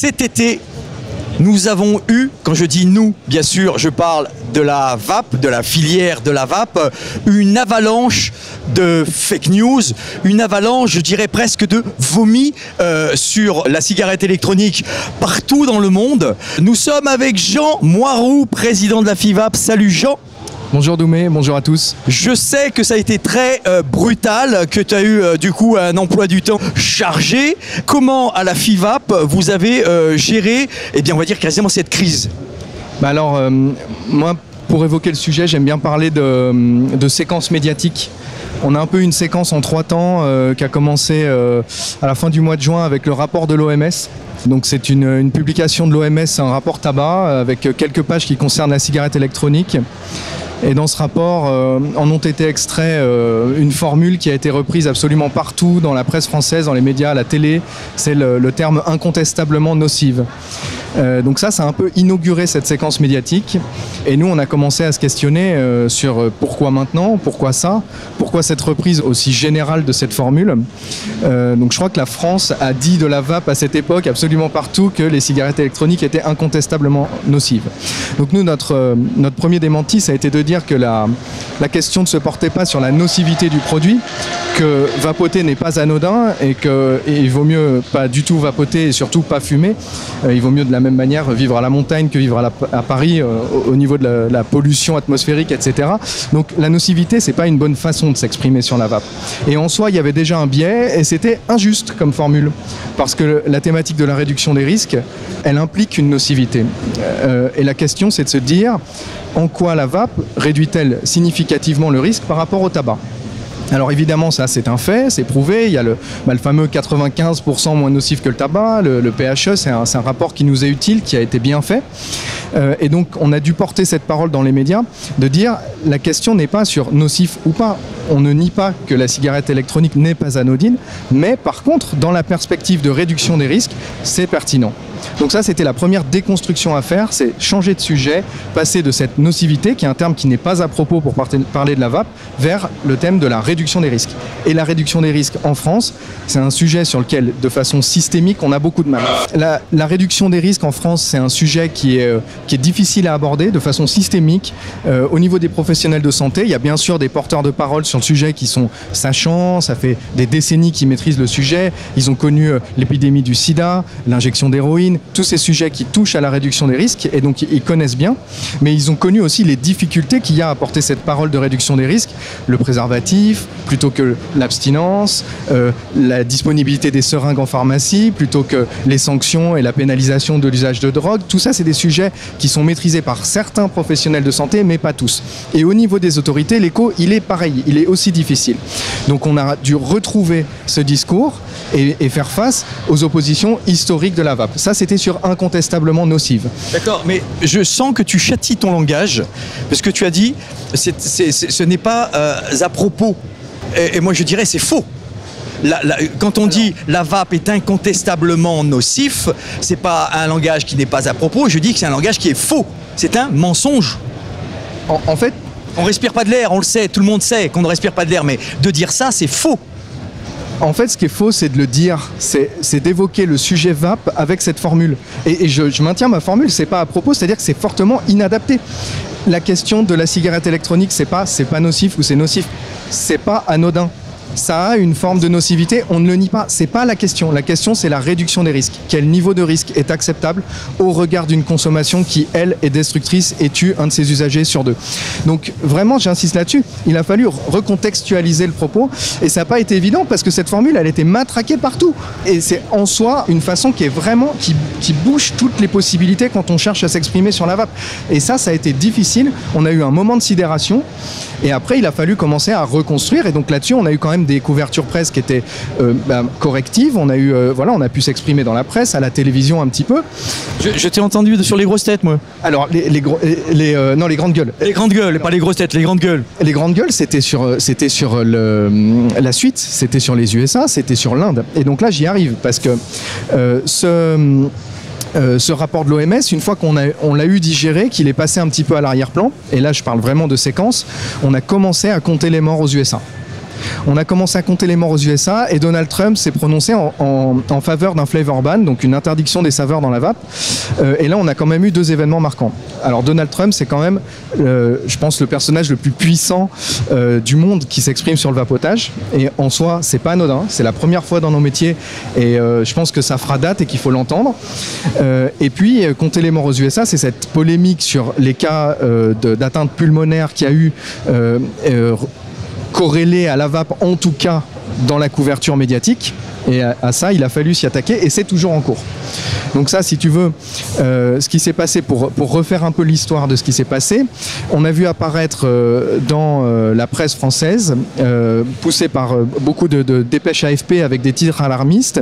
Cet été, nous avons eu, quand je dis nous, bien sûr, je parle de la vape, de la filière de la vape, une avalanche de fake news, une avalanche, je dirais presque de vomi sur la cigarette électronique partout dans le monde. Nous sommes avec Jean Moiroux, président de la FIVAP. Salut Jean. Bonjour Doumé, bonjour à tous. Je sais que ça a été très brutal, que tu as eu du coup un emploi du temps chargé. Comment à la FIVAP vous avez géré, eh bien on va dire quasiment cette crise? Alors, moi, pour évoquer le sujet, j'aime bien parler de séquence médiatique. On a un peu une séquence en 3 temps qui a commencé à la fin du mois de juin avec le rapport de l'OMS. Donc c'est une publication de l'OMS, un rapport tabac avec quelques pages qui concernent la cigarette électronique. Et dans ce rapport, en ont été extraits une formule qui a été reprise absolument partout, dans la presse française, dans les médias, à la télé. C'est le terme incontestablement nocive. Donc ça a un peu inauguré cette séquence médiatique. Et nous, on a commencé à se questionner sur pourquoi maintenant, pourquoi ça, pourquoi cette reprise aussi générale de cette formule. Donc je crois que la France a dit de la vape à cette époque, absolument partout, que les cigarettes électroniques étaient incontestablement nocives. Donc nous, notre premier démenti, ça a été de dire que la question ne se portait pas sur la nocivité du produit, que vapoter n'est pas anodin et qu'il vaut mieux pas du tout vapoter et surtout pas fumer. Il vaut mieux de la même manière vivre à la montagne que vivre à Paris au niveau de la pollution atmosphérique, etc. Donc la nocivité, c'est pas une bonne façon de s'exprimer sur la vape. Et en soi, il y avait déjà un biais et c'était injuste comme formule parce que la thématique de la réduction des risques, elle implique une nocivité. Et la question, c'est de se dire en quoi la vape réduit-elle significativement le risque par rapport au tabac? Alors évidemment, ça c'est un fait, c'est prouvé, il y a le fameux 95% moins nocif que le tabac, le PHE, c'est un rapport qui nous est utile, qui a été bien fait. Et donc on a dû porter cette parole dans les médias, de dire la question n'est pas sur nocif ou pas. On ne nie pas que la cigarette électronique n'est pas anodine, mais par contre, dans la perspective de réduction des risques, c'est pertinent. Donc ça, c'était la première déconstruction à faire, c'est changer de sujet, passer de cette nocivité, qui est un terme qui n'est pas à propos pour parler de la vape, vers le thème de la réduction des risques. Et la réduction des risques en France, c'est un sujet sur lequel, de façon systémique, on a beaucoup de mal. La réduction des risques en France, c'est un sujet qui est difficile à aborder de façon systémique. Au niveau des professionnels de santé, il y a bien sûr des porteurs de parole sur le sujet qui sont sachants, ça fait des décennies qu'ils maîtrisent le sujet, ils ont connu l'épidémie du sida, l'injection d'héroïne, tous ces sujets qui touchent à la réduction des risques, et donc ils connaissent bien, mais ils ont connu aussi les difficultés qu'il y a à porter cette parole de réduction des risques, le préservatif plutôt que l'abstinence, la disponibilité des seringues en pharmacie plutôt que les sanctions et la pénalisation de l'usage de drogue. Tout ça, c'est des sujets qui sont maîtrisés par certains professionnels de santé, mais pas tous. Et au niveau des autorités, l'écho, il est pareil, il est aussi difficile. Donc on a dû retrouver ce discours et faire face aux oppositions historiques de la vape. Ça, c'était sur incontestablement nocive. D'accord, mais je sens que tu châties ton langage, parce que tu as dit ce n'est pas à propos. Et moi, je dirais c'est faux. Quand on dit la vape est incontestablement nocif, c'est pas un langage qui n'est pas à propos, je dis que c'est un langage qui est faux. C'est un mensonge. En fait, on respire pas de l'air, on le sait, tout le monde sait qu'on ne respire pas de l'air, mais de dire ça, c'est faux. En fait, ce qui est faux, c'est de le dire, c'est d'évoquer le sujet vape avec cette formule. Et je maintiens ma formule, c'est pas à propos, c'est-à-dire que c'est fortement inadapté. La question de la cigarette électronique, c'est pas nocif ou c'est nocif, c'est pas anodin. Ça a une forme de nocivité, on ne le nie pas. C'est pas la question. La question, c'est la réduction des risques. Quel niveau de risque est acceptable au regard d'une consommation qui, elle, est destructrice et tue un de ses usagers sur 2. Donc, vraiment, j'insiste là-dessus. Il a fallu recontextualiser le propos et ça n'a pas été évident parce que cette formule, elle était matraquée partout. Et c'est en soi une façon qui est vraiment, qui bouche toutes les possibilités quand on cherche à s'exprimer sur la vape. Et ça a été difficile. On a eu un moment de sidération et après, il a fallu commencer à reconstruire. Et donc là-dessus, on a eu quand même des couvertures presse qui étaient correctives. On a eu, on a pu s'exprimer dans la presse, à la télévision un petit peu. Je t'ai entendu sur les grosses têtes, moi. Alors, les grandes gueules. Les grandes gueules, pas les grosses têtes, les grandes gueules. Les grandes gueules, c'était sur la suite, c'était sur les USA, c'était sur l'Inde. Et donc là, j'y arrive parce que ce rapport de l'OMS, une fois qu'on l'a eu digéré, qu'il est passé un petit peu à l'arrière-plan, et là je parle vraiment de séquence, on a commencé à compter les morts aux USA. On a commencé à compter les morts aux USA et Donald Trump s'est prononcé en faveur d'un flavor ban, donc une interdiction des saveurs dans la vape. Et là, on a quand même eu 2 événements marquants. Alors Donald Trump, c'est quand même, je pense, le personnage le plus puissant du monde qui s'exprime sur le vapotage. Et en soi, c'est pas anodin. C'est la première fois dans nos métiers et je pense que ça fera date et qu'il faut l'entendre. Et puis, compter les morts aux USA, c'est cette polémique sur les cas d'atteinte pulmonaire qui a eu corrélé à la vape, en tout cas dans la couverture médiatique. Et à ça, il a fallu s'y attaquer et c'est toujours en cours. Donc ça, si tu veux, ce qui s'est passé, pour refaire un peu l'histoire de ce qui s'est passé, on a vu apparaître dans la presse française, poussé par beaucoup de dépêches AFP avec des titres alarmistes,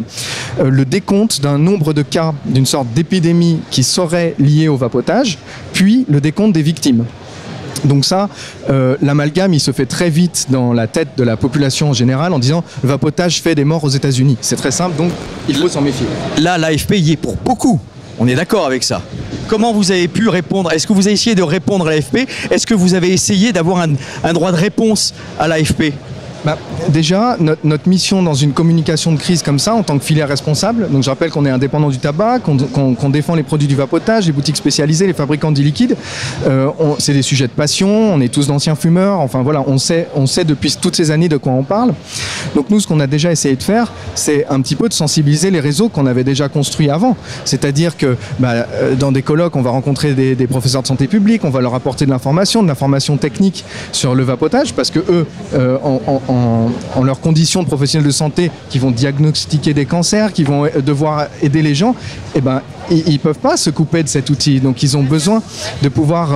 le décompte d'un nombre de cas d'une sorte d'épidémie qui serait liée au vapotage, puis le décompte des victimes. Donc ça, l'amalgame, il se fait très vite dans la tête de la population en général en disant le vapotage fait des morts aux États-Unis. C'est très simple, donc il faut s'en méfier. Là, l'AFP y est pour beaucoup. On est d'accord avec ça. Comment vous avez pu répondre? Est-ce que vous avez essayé de répondre à l'AFP? Est-ce que vous avez essayé d'avoir un droit de réponse à l'AFP? Déjà, notre mission dans une communication de crise comme ça, en tant que filière responsable, donc je rappelle qu'on est indépendant du tabac, qu'on défend les produits du vapotage, les boutiques spécialisées, les fabricants d'e-liquide, c'est des sujets de passion, on est tous d'anciens fumeurs, enfin voilà, on sait depuis toutes ces années de quoi on parle. Donc nous, ce qu'on a déjà essayé de faire, c'est un petit peu de sensibiliser les réseaux qu'on avait déjà construits avant. C'est-à-dire que dans des colloques, on va rencontrer des professeurs de santé publique, on va leur apporter de l'information technique sur le vapotage, parce que eux, en leurs conditions de professionnels de santé qui vont diagnostiquer des cancers, qui vont devoir aider les gens, ils ne peuvent pas se couper de cet outil. Donc ils ont besoin de pouvoir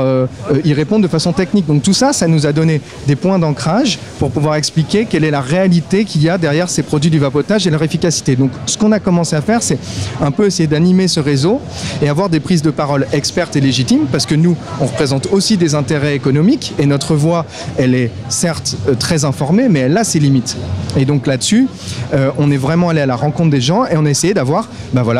y répondre de façon technique. Donc tout ça, ça nous a donné des points d'ancrage pour pouvoir expliquer quelle est la réalité qu'il y a derrière ces produits du vapotage et leur efficacité. Donc ce qu'on a commencé à faire, c'est un peu essayer d'animer ce réseau et avoir des prises de parole expertes et légitimes, parce que nous, on représente aussi des intérêts économiques et notre voix, elle est certes très informée, mais elle a ses limites. Et donc là-dessus, on est vraiment allé à la rencontre des gens et on a essayé d'avoir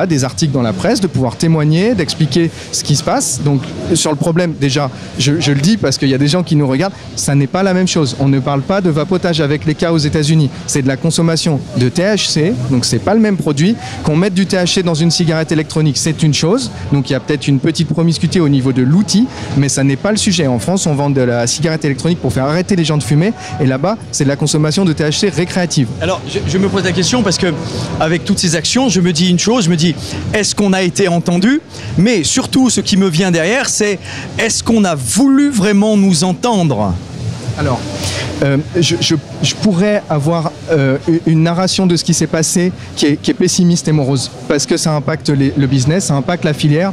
des articles dans la presse, de pouvoir témoigner, d'expliquer ce qui se passe. Donc sur le problème, déjà, je le dis parce qu'il y a des gens qui nous regardent, ça n'est pas la même chose. On ne parle pas de vapotage avec les cas aux États-Unis. C'est de la consommation de THC, donc c'est pas le même produit. Qu'on mette du THC dans une cigarette électronique, c'est une chose. Donc il y a peut-être une petite promiscuité au niveau de l'outil, mais ça n'est pas le sujet. En France, on vend de la cigarette électronique pour faire arrêter les gens de fumer, et là-bas, c'est de la consommation de THC récréative. Alors, je me pose la question parce que avec toutes ces actions, je me dis une chose, je me dis, est-ce qu'on a été entendu? Mais surtout, ce qui me vient derrière, c'est est-ce qu'on a voulu vraiment nous entendre? Alors, je pourrais avoir une narration de ce qui s'est passé qui est pessimiste et morose, parce que ça impacte le business, ça impacte la filière,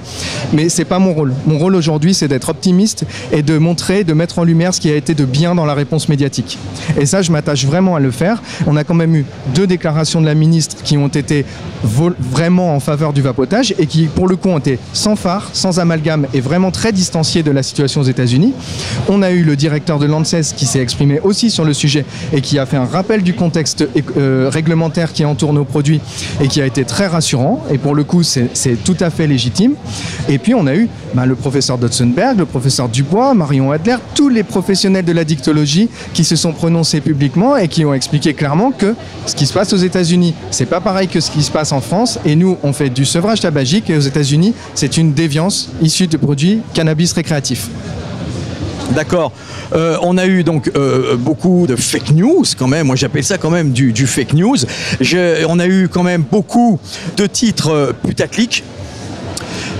mais c'est pas mon rôle. Mon rôle aujourd'hui, c'est d'être optimiste et de montrer, de mettre en lumière ce qui a été de bien dans la réponse médiatique. Et ça, je m'attache vraiment à le faire. On a quand même eu 2 déclarations de la ministre qui ont été vraiment en faveur du vapotage et qui, pour le coup, ont été sans phare, sans amalgame et vraiment très distanciés de la situation aux États-Unis. On a eu le directeur de l'ANSES qui s'est exprimé aussi sur le sujet et qui a fait un rappel du contexte réglementaire qui entoure nos produits et qui a été très rassurant. Et pour le coup, c'est tout à fait légitime. Et puis, on a eu le professeur Dotzenberg, le professeur Dubois, Marion Adler, tous les professionnels de la dictologie qui se sont prononcés publiquement et qui ont expliqué clairement que ce qui se passe aux États-Unis, c'est pas pareil que ce qui se passe en France. Et nous, on fait du sevrage tabagique et aux États-Unis, c'est une déviance issue de produits cannabis récréatifs. D'accord. On a eu donc beaucoup de fake news quand même, moi j'appelle ça quand même du fake news. On a eu quand même beaucoup de titres putaclic.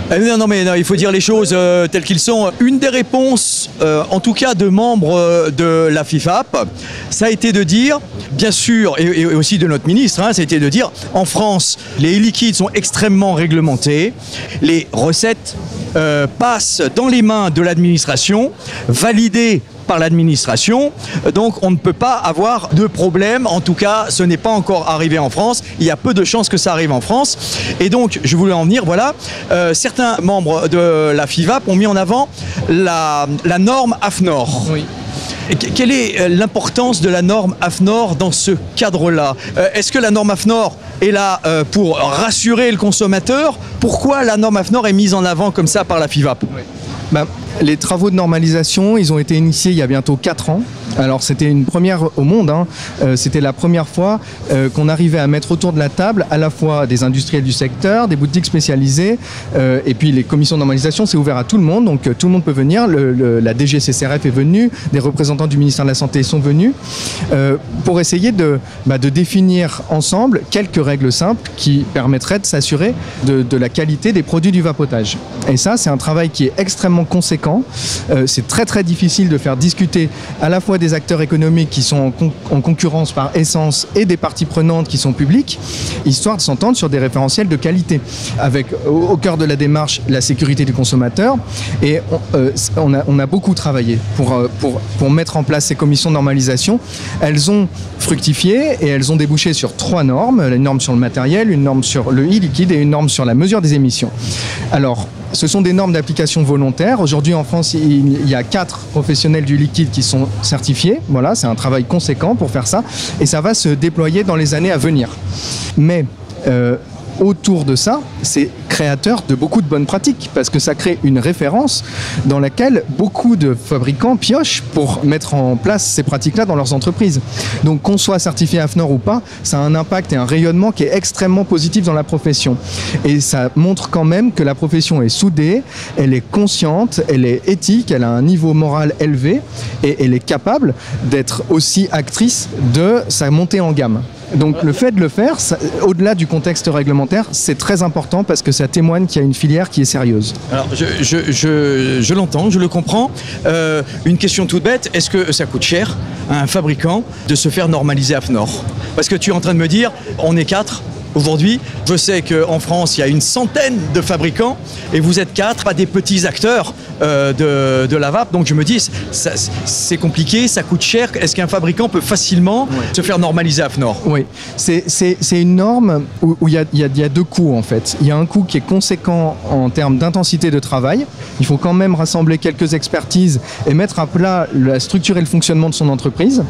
Non, il faut dire les choses telles qu'ils sont. Une des réponses, en tout cas de membres de la FIFAP, ça a été de dire, bien sûr, et aussi de notre ministre, ça a été de dire, en France, les liquides sont extrêmement réglementés, les recettes passent dans les mains de l'administration, validées par l'administration, donc on ne peut pas avoir de problème, en tout cas ce n'est pas encore arrivé en France, il y a peu de chances que ça arrive en France, et donc je voulais en venir, voilà, certains membres de la FIVAP ont mis en avant la norme AFNOR. Oui. Quelle est l'importance de la norme AFNOR dans ce cadre-là? Est-ce que la norme AFNOR est là pour rassurer le consommateur? Pourquoi la norme AFNOR est mise en avant comme ça par la FIVAP? Oui. Les travaux de normalisation, ils ont été initiés il y a bientôt 4 ans. Alors c'était une première au monde, hein. C'était la première fois qu'on arrivait à mettre autour de la table à la fois des industriels du secteur, des boutiques spécialisées, et puis les commissions de normalisation, c'est ouvert à tout le monde, donc tout le monde peut venir. La DGCCRF est venue, des représentants du ministère de la Santé sont venus, pour essayer de définir ensemble quelques règles simples qui permettraient de s'assurer de la qualité des produits du vapotage. Et ça, c'est un travail qui est extrêmement conséquent. C'est très très difficile de faire discuter à la fois des acteurs économiques qui sont en concurrence par essence et des parties prenantes qui sont publiques, histoire de s'entendre sur des référentiels de qualité, avec au cœur de la démarche la sécurité du consommateur. Et on a beaucoup travaillé pour mettre en place ces commissions de normalisation. Elles ont fructifié et elles ont débouché sur 3 normes, une norme sur le matériel, une norme sur le e-liquide et une norme sur la mesure des émissions. Alors, ce sont des normes d'application volontaire. Aujourd'hui, en France, il y a 4 professionnels du liquide qui sont certifiés. Voilà, c'est un travail conséquent pour faire ça. Et ça va se déployer dans les années à venir. Mais autour de ça, c'est créateur de beaucoup de bonnes pratiques parce que ça crée une référence dans laquelle beaucoup de fabricants piochent pour mettre en place ces pratiques-là dans leurs entreprises. Donc qu'on soit certifié AFNOR ou pas, ça a un impact et un rayonnement qui est extrêmement positif dans la profession. Et ça montre quand même que la profession est soudée, elle est consciente, elle est éthique, elle a un niveau moral élevé et elle est capable d'être aussi actrice de sa montée en gamme. Donc le fait de le faire, au-delà du contexte réglementaire, c'est très important parce que ça témoigne qu'il y a une filière qui est sérieuse. Alors je l'entends, je le comprends. Une question toute bête, est-ce que ça coûte cher à un fabricant de se faire normaliser AFNOR? Parce que tu es en train de me dire, on est 4 aujourd'hui. Je sais qu'en France, il y a une centaine de fabricants et vous êtes 4, pas des petits acteurs de la vape. Donc je me dis, c'est compliqué, ça coûte cher. Est-ce qu'un fabricant peut facilement se faire normaliser AFNOR? Oui, c'est une norme où il y a 2 coûts en fait. Il y a un coût qui est conséquent en termes d'intensité de travail. Il faut quand même rassembler quelques expertises et mettre à plat la structure et le fonctionnement de son entreprise.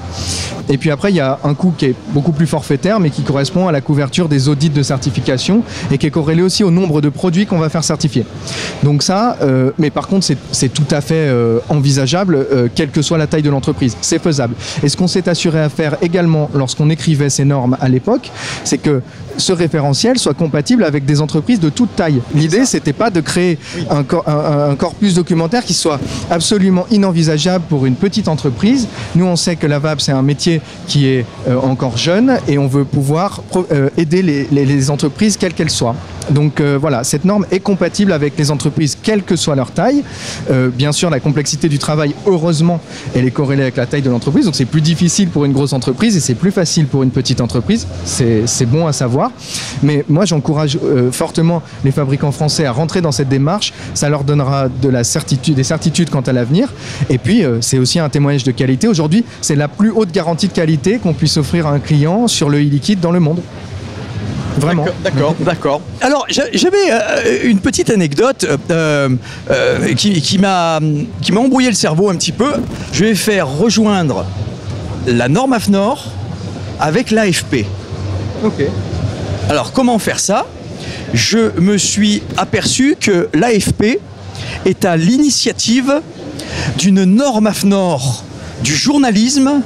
Et puis après, il y a un coût qui est beaucoup plus forfaitaire, mais qui correspond à la couverture des audits de certification et qui est corrélé aussi au nombre de produits qu'on va faire certifier. Donc ça, mais par contre, c'est tout à fait envisageable, quelle que soit la taille de l'entreprise. C'est faisable. Et ce qu'on s'est assuré à faire également lorsqu'on écrivait ces normes à l'époque, c'est que ce référentiel soit compatible avec des entreprises de toute taille. L'idée, c'était pas de créer un corpus documentaire qui soit absolument inenvisageable pour une petite entreprise. Nous, on sait que la vape, c'est un métier qui est encore jeune et on veut pouvoir aider les entreprises, quelles qu'elles soient. Donc voilà, cette norme est compatible avec les entreprises, quelle que soit leur taille. Bien sûr, la complexité du travail, heureusement, elle est corrélée avec la taille de l'entreprise. Donc c'est plus difficile pour une grosse entreprise et c'est plus facile pour une petite entreprise. C'est bon à savoir. Mais moi, j'encourage fortement les fabricants français à rentrer dans cette démarche. Ça leur donnera des certitudes quant à l'avenir. Et puis, c'est aussi un témoignage de qualité. Aujourd'hui, c'est la plus haute garantie de qualité qu'on puisse offrir à un client sur le e-liquide dans le monde. Vraiment. D'accord. Alors, j'avais une petite anecdote qui m'a embrouillé le cerveau un petit peu. Je vais faire rejoindre la norme AFNOR avec l'AFP. Ok. Alors, comment faire ça? Je me suis aperçu que l'AFP est à l'initiative d'une norme AFNOR du journalisme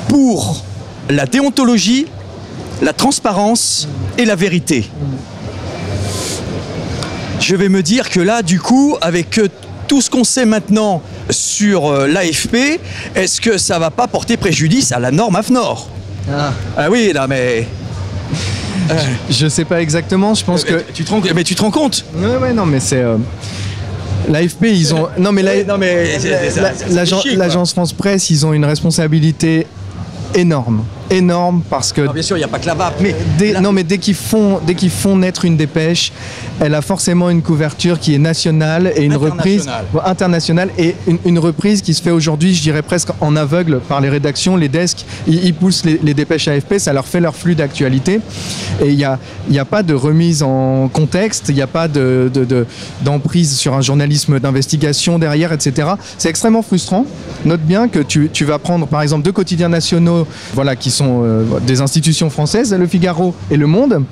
pour la déontologie, la transparence et la vérité. Je vais me dire que là, du coup, avec tout ce qu'on sait maintenant sur l'AFP, est-ce que ça va pas porter préjudice à la norme AFNOR? Ah oui, là, mais... Je sais pas exactement, je pense que... Mais tu te rends compte? Ouais, non, mais c'est... L'AFP, ils ont... Non, mais l'agence France Presse, ils ont une responsabilité énorme parce que... Alors bien sûr, il n'y a pas que la vape, mais... dès qu'ils font naître une dépêche, elle a forcément une couverture qui est nationale et une reprise internationale et une reprise qui se fait aujourd'hui, je dirais presque en aveugle par les rédactions, les desks. Ils poussent les dépêches AFP, ça leur fait leur flux d'actualité. Et il n'y a pas de remise en contexte, il n'y a pas d'emprise sur un journalisme d'investigation derrière, etc. C'est extrêmement frustrant. Note bien que tu vas prendre par exemple 2 quotidiens nationaux qui sont des institutions françaises, Le Figaro et Le Monde.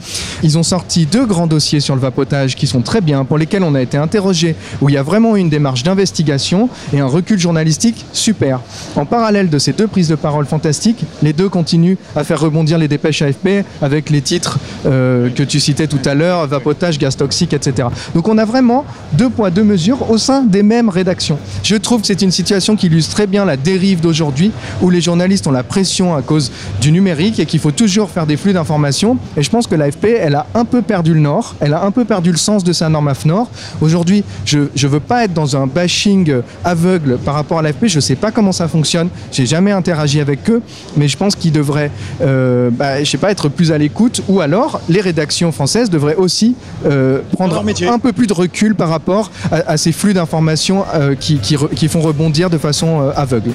Ils ont sorti 2 grands dossiers sur le vapotage qui sont très bien, pour lesquels on a été interrogé, où il y a vraiment une démarche d'investigation et un recul journalistique super. En parallèle de ces 2 prises de parole fantastiques, les 2 continuent à faire rebondir les dépêches AFP avec les titres que tu citais tout à l'heure, vapotage, gaz toxique, etc. Donc on a vraiment 2 poids, 2 mesures au sein des mêmes rédactions. Je trouve que c'est une situation qui illustre très bien la dérive d'aujourd'hui, où les journalistes ont la pression à cause du numérique et qu'il faut toujours faire des flux d'informations. Et je pense que l'AFP, elle a un peu perdu le nord, elle a un peu perdu le sens de sa norme AFNOR. Aujourd'hui, je ne veux pas être dans un bashing aveugle par rapport à l'AFP, je ne sais pas comment ça fonctionne, j'ai jamais interagi avec eux, mais je pense qu'ils devraient je sais pas, être plus à l'écoute, ou alors les rédactions françaises devraient aussi prendre un peu plus de recul par rapport à ces flux d'informations qui font rebondir de façon aveugle.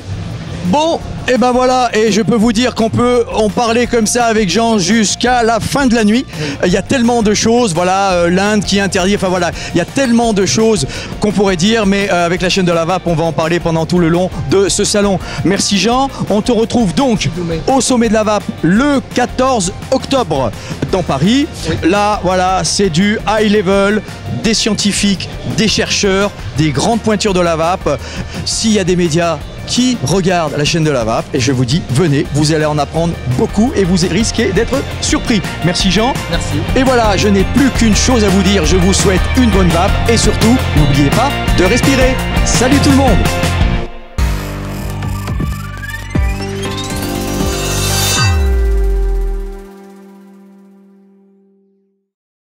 Bon, et ben voilà, et je peux vous dire qu'on peut en parler comme ça avec Jean jusqu'à la fin de la nuit. Il y a tellement de choses, voilà, l'Inde qui interdit, enfin voilà, il y a tellement de choses qu'on pourrait dire, mais avec la chaîne de la vape, on va en parler pendant tout le long de ce salon. Merci Jean, on te retrouve donc au sommet de la vape le 14 octobre dans Paris. Oui. Là, voilà, c'est du high level, des scientifiques, des chercheurs, des grandes pointures de la vape. S'il y a des médias qui regardent la chaîne de la vape, et je vous dis, venez, vous allez en apprendre beaucoup et vous risquez d'être surpris. Merci Jean. Merci. Et voilà, je n'ai plus qu'une chose à vous dire, je vous souhaite une bonne vape et surtout, n'oubliez pas de respirer. Salut tout le monde.